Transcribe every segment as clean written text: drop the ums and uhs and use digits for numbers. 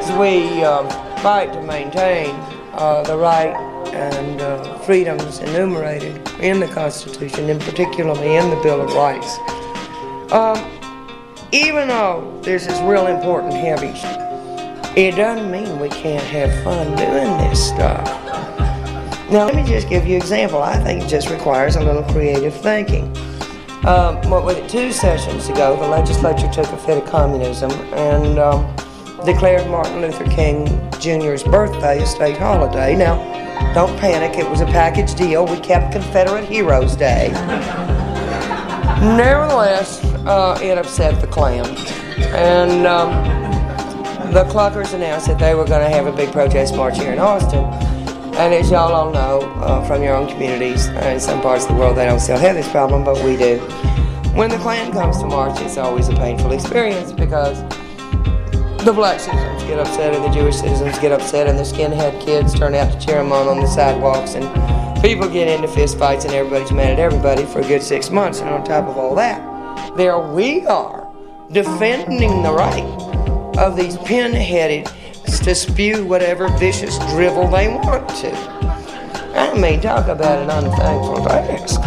as we fight to maintain the right and freedoms enumerated in the Constitution, and particularly in the Bill of Rights. Even though this is real important, heavy, it doesn't mean we can't have fun doing this stuff. Now, let me just give you an example. I think it just requires a little creative thinking. What was it, 2 sessions ago, the legislature took a fit of communism and declared Martin Luther King Jr.'s birthday a state holiday. Now, don't panic, it was a package deal. We kept Confederate Heroes Day. Nevertheless, it upset the Klan. And the Cluckers announced that they were going to have a big protest march here in Austin. And as y'all all know from your own communities, in some parts of the world they don't still have this problem, but we do. When the Klan comes to march, it's always a painful experience because the black citizens get upset and the Jewish citizens get upset and the skinhead kids turn out to cheer them on the sidewalks and people get into fist fights and everybody's mad at everybody for a good 6 months. And on top of all that, there we are defending the right of these pin-headed to spew whatever vicious drivel they want to. I mean, talk about an unthankful task.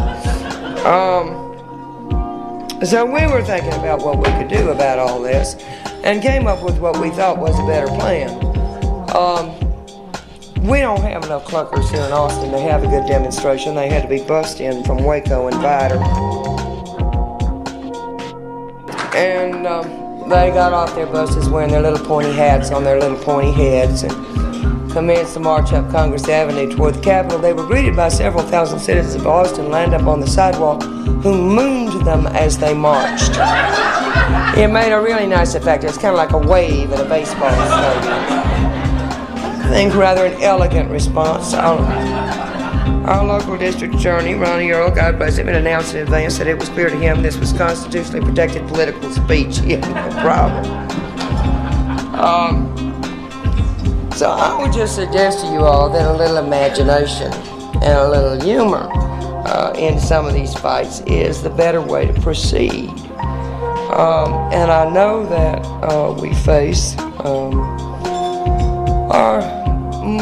So we were thinking about what we could do about all this and came up with what we thought was a better plan. We don't have enough Cluckers here in Austin to have a good demonstration. They had to be bussed in from Waco and Vidor. And they got off their buses wearing their little pointy hats on their little pointy heads and commenced to march up Congress Avenue toward the Capitol. They were greeted by several thousand citizens of Austin lined up on the sidewalk who mooned them as they marched. It made a really nice effect. It's kind of like a wave at a baseball stadium. I think rather an elegant response. Our local district attorney, Ronnie Earl, God bless him, had announced in advance that it was clear to him this was constitutionally protected political speech. He had no problem. So I would just suggest to you all that a little imagination and a little humor in some of these fights is the better way to proceed. And I know that we face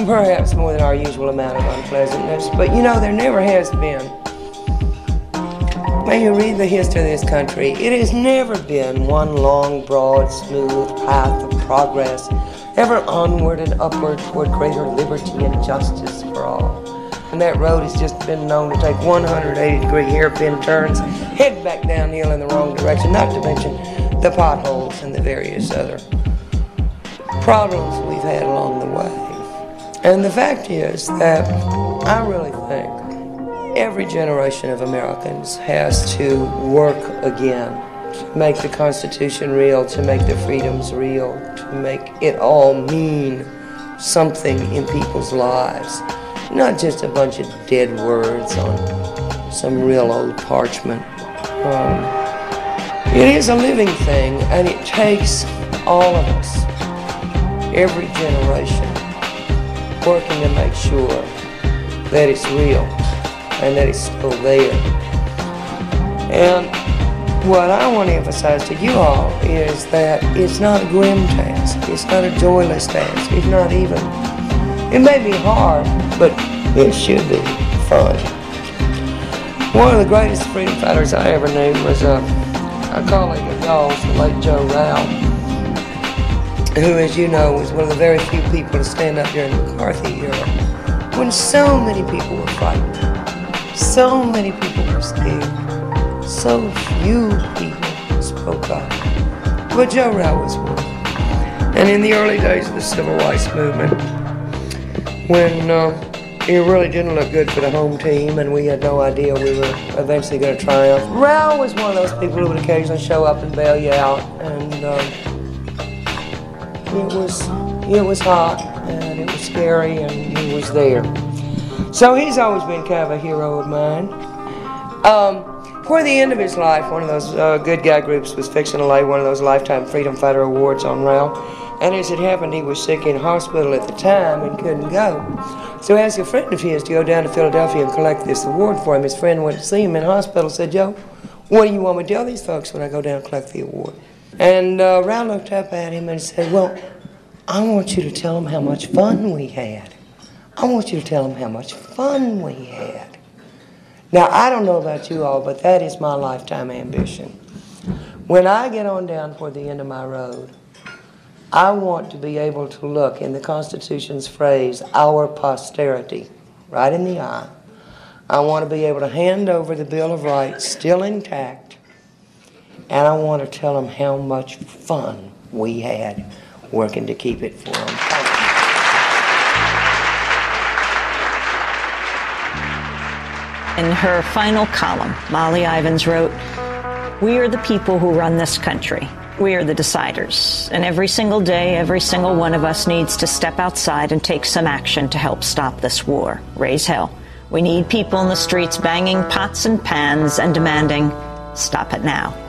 perhaps more than our usual amount of unpleasantness, but you know, there never has been. When you read the history of this country, it has never been one long, broad, smooth path of progress, ever onward and upward toward greater liberty and justice for all. And that road has just been known to take 180-degree hairpin turns, head back downhill in the wrong direction, not to mention the potholes and the various other problems we've had along the way. And the fact is that I really think every generation of Americans has to work again to make the Constitution real, to make the freedoms real, to make it all mean something in people's lives. Not just a bunch of dead words on some real old parchment. It is a living thing, and it takes all of us, every generation, working to make sure that it's real and that it's still there. And what I want to emphasize to you all is that it's not a grim task. It's not a joyless task. It's not even, it may be hard, but it should be fun. One of the greatest freedom fighters I ever knew was a colleague of y'all's, the late Joe Rao, who, as you know, was one of the very few people to stand up during the McCarthy era, when so many people were frightened, so many people were scared, so few people spoke up. But Joe Rao was one. And in the early days of the Civil Rights Movement, when it really didn't look good for the home team and we had no idea we were eventually going to triumph, Rao was one of those people who would occasionally show up and bail you out, and it was hot, and it was scary, and he was there. So he's always been kind of a hero of mine. Toward the end of his life, one of those good guy groups was fixing to lay one of those Lifetime Freedom Fighter Awards on Rao. And as it happened, he was sick in hospital at the time and couldn't go. So he asked a friend of his to go down to Philadelphia and collect this award for him. His friend went to see him in hospital and said, "Joe, what do you want me to tell these folks when I go down and collect the award?" And Rao looked up at him and said, "Well, I want you to tell them how much fun we had. I want you to tell them how much fun we had. Now, I don't know about you all, but that is my lifetime ambition. When I get on down toward the end of my road, I want to be able to look in the Constitution's phrase, our posterity, right in the eye. I want to be able to hand over the Bill of Rights still intact, and I want to tell them how much fun we had working to keep it for them. In her final column, Molly Ivins wrote, "We are the people who run this country. We are the deciders. And every single day, every single one of us needs to step outside and take some action to help stop this war. Raise hell. We need people in the streets banging pots and pans and demanding, stop it now."